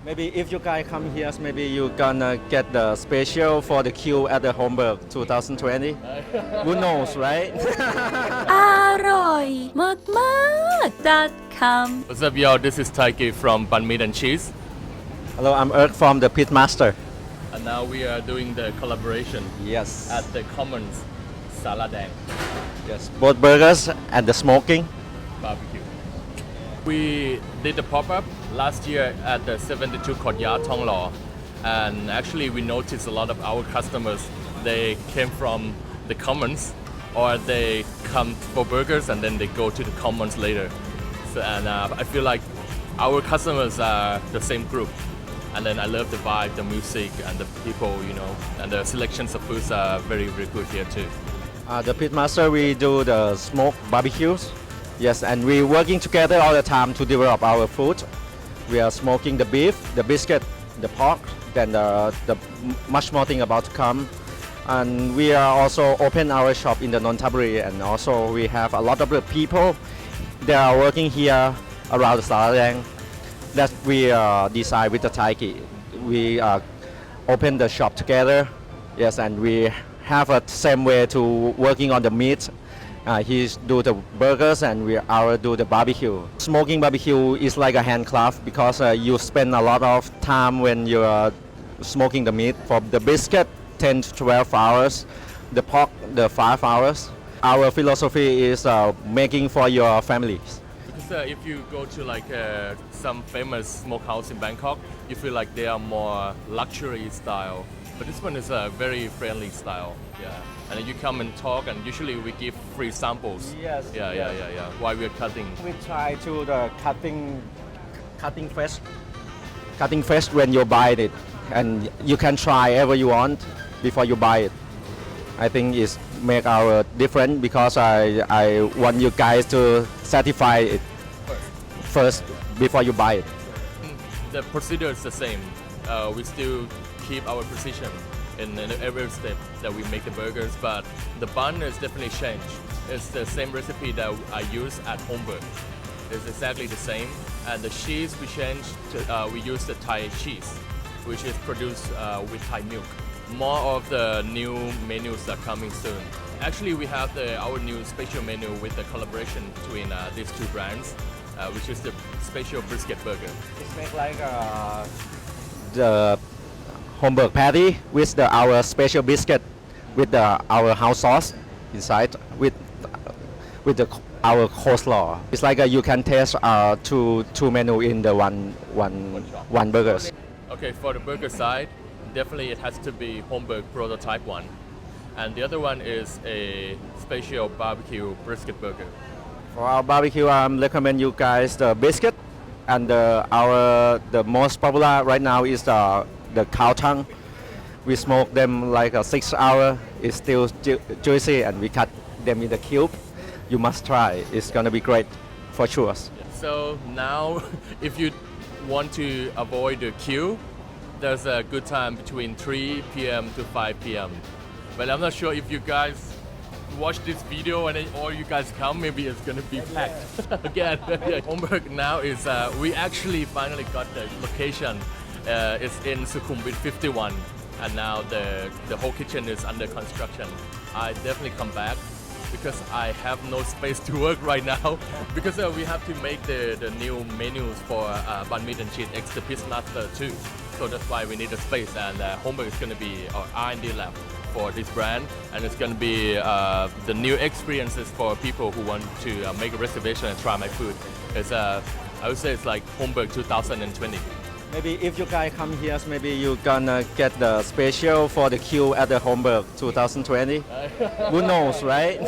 Maybe if you guys come here, maybe you gonna get the special for the queue at the Homburg 2020. Who knows, right? อร่อยมากๆจัดคำ What's up, y'all? This is Taiki from Banh Mi and Cheese, Hello, I'm Erk from the Pitmaster. and now we are doing the collaboration Yes. at the Commons Saladang Yes. Both burgers and the smoking. barbecue. We did the pop-up last year at the 72 Courtyard Thong Lo, and actually we noticed a lot of our customers, they came from the Commons, or they come for burgers and then they go to the Commons later. So, and I feel like our customers are the same group. And then I love the vibe, the music, and the people, and the selections of foods are very, very good here too. The Pitmaster, we do the smoke barbecues. Yes, and we're working together all the time to develop our food. We are smoking the beef, the biscuit, the pork, then the much more thing about to come. And we are also open our shop in the Nonthaburi, and also we have a lot of the people that are working here around the Saladang that we decide with the Taiki. We open the shop together, yes, and we have a same way to working on the meat. He do the burgers and we do the barbecue. Smoking barbecue is like a handcraft because you spend a lot of time when you are smoking the meat. For the biscuit, 10 to 12 hours. The pork, the 5 hours. Our philosophy is making for your families. Because if you go to like some famous smokehouse in Bangkok, you feel like they are more luxury style. But this one is a very friendly style. Yeah. And then you come and talk, and usually we give free samples. Yes. Yeah. While we're cutting. We try to the cutting fresh when you buy it, and you can try ever you want before you buy it. I think it's make our different because I want you guys to satisfy it first before you buy it. The procedure is the same. We still keep our precision in every step that we make the burgers, but the bun is definitely changed. It's the same recipe that I use at Homburg. It's exactly the same. And the cheese we changed, we use the Thai cheese, which is produced with Thai milk. More of the new menus are coming soon. Actually, we have our new special menu with the collaboration between these two brands, which is the special brisket burger. It's make like the Homburg patty with our special biscuit with our house sauce inside with our coleslaw. It's like you can taste two menu in the one burgers. Okay, for the burger side, definitely it has to be Homburg prototype one. And the other one is a special barbecue brisket burger. For our barbecue, I recommend you guys the biscuit, and the most popular right now is the cow tongue. We smoke them like a 6 hour. It's still juicy, and we cut them in the cube. You must try. It's gonna be great for sure. So now, if you want to avoid the queue, there's a good time between 3 p.m. to 5 p.m. But I'm not sure if you guys watch this video and then all you guys come, maybe it's gonna be packed again. Homburg now is, we actually finally got the location. It's in Sukhumvit 51, and now the whole kitchen is under construction. I definitely come back because I have no space to work right now because we have to make the new menus for Banh Mi and Cheese X the Pitmaster too. So that's why we need a space, and Homburg is going to be our R&D lab for this brand, and it's going to be the new experiences for people who want to make a reservation and try my food. It's I would say it's like Homburg 2020. Maybe if you guys come here, maybe you gonna get the special for the queue at the Homburg 2020. Who knows, right?